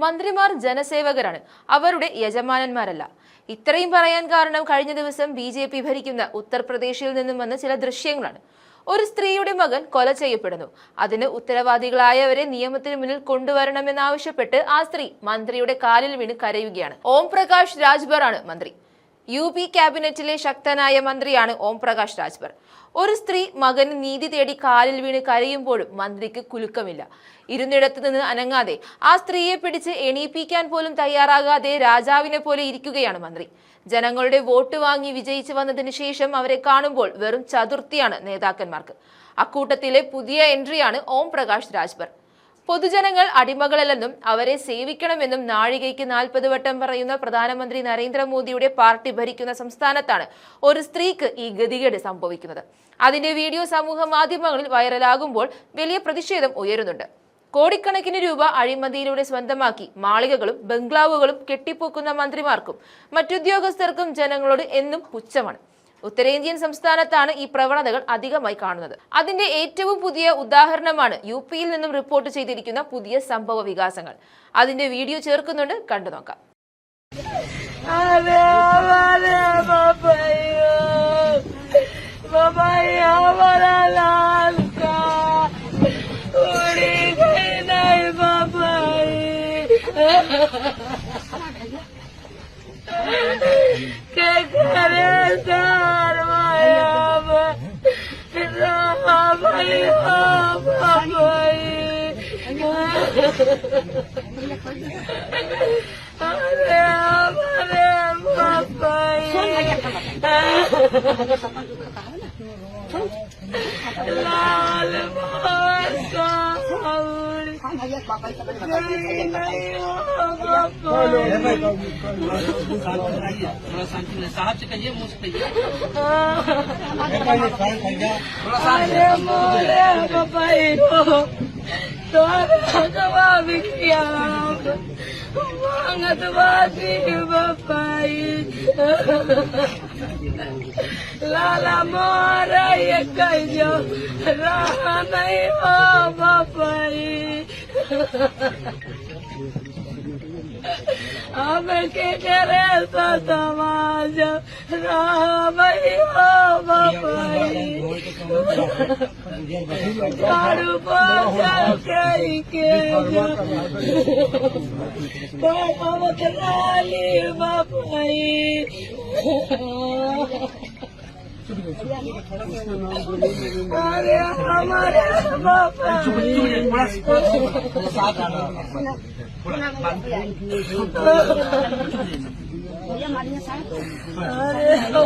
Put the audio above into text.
മന്ത്രിമാർ ജനസേവകരാണ്, അവരുടെ യജമാനന്മാരല്ല. ഇത്രയും പറയാൻ കാരണം കഴിഞ്ഞ ദിവസം BJP ഭരിക്കുന്ന ഉത്തർപ്രദേശിൽ നിന്നും വന്ന ചില ദൃശ്യങ്ങളാണ്. ഒരു സ്ത്രീയുടെ മകൻ കൊല ചെയ്യപ്പെടുന്നു. അതിന് ഉത്തരവാദികളായവരെ നിയമത്തിന് മുന്നിൽ കൊണ്ടുവരണമെന്നാവശ്യപ്പെട്ട് ആ സ്ത്രീ മന്ത്രിയുടെ കാലിൽ വീണ് കരയുകയാണ്. ഓം പ്രകാശ് രാജ്ഭർ ആണ് മന്ത്രി. UP ക്യാബിനറ്റിലെ ശക്തനായ മന്ത്രിയാണ് ഓം പ്രകാശ് രാജ്ഭർ. ഒരു സ്ത്രീ മകന് നീതി തേടി കാലിൽ വീണ് കരയുമ്പോഴും മന്ത്രിക്ക് കുലുക്കമില്ല. ഇരുന്നിടത്ത് നിന്ന് അനങ്ങാതെ ആ സ്ത്രീയെ പിടിച്ച് എണീപ്പിക്കാൻ പോലും തയ്യാറാകാതെ രാജാവിനെ പോലെ ഇരിക്കുകയാണ് മന്ത്രി. ജനങ്ങളുടെ വോട്ട് വാങ്ങി വിജയിച്ചു വന്നതിന് ശേഷം അവരെ കാണുമ്പോൾ വെറും ചതുർത്ഥിയാണ് നേതാക്കന്മാർക്ക്. അക്കൂട്ടത്തിലെ പുതിയ എൻട്രിയാണ് ഓം പ്രകാശ് രാജ്ഭർ. പൊതുജനങ്ങൾ അടിമകളല്ലെന്നും അവരെ സേവിക്കണമെന്നും നാഴികയ്ക്ക് 40 വട്ടം പറയുന്ന പ്രധാനമന്ത്രി നരേന്ദ്രമോദിയുടെ പാർട്ടി ഭരിക്കുന്ന സംസ്ഥാനത്താണ് ഒരു സ്ത്രീക്ക് ഈ ഗതികേട് സംഭവിക്കുന്നത്. അതിന്റെ വീഡിയോ സമൂഹ മാധ്യമങ്ങളിൽ വൈറലാകുമ്പോൾ വലിയ പ്രതിഷേധം ഉയരുന്നുണ്ട്. കോടിക്കണക്കിന് രൂപ അഴിമതിയിലൂടെ സ്വന്തമാക്കി മാളികകളും ബംഗ്ലാവുകളും കെട്ടിപ്പൊക്കുന്ന മന്ത്രിമാർക്കും മറ്റുദ്യോഗസ്ഥർക്കും ജനങ്ങളോട് എന്നും പുച്ഛമാണ്. ഉത്തരേന്ത്യൻ സംസ്ഥാനത്താണ് ഈ പ്രവണതകൾ അധികമായി കാണുന്നത്. അതിന്റെ ഏറ്റവും പുതിയ ഉദാഹരണമാണ് UPയിൽ നിന്നും റിപ്പോർട്ട് ചെയ്തിരിക്കുന്ന പുതിയ സംഭവ വികാസങ്ങൾ. അതിന്റെ വീഡിയോ ചേർക്കുന്നുണ്ട്, കണ്ടു നോക്കാം. लाला मोरा ये कहियो रहा नहीं हो बापाई अब के करे तो समाज रहा नहीं हो बापाई कारू पोसा के बापा मतराली बापाई अरे हमारे बापा अरे हमारे बापा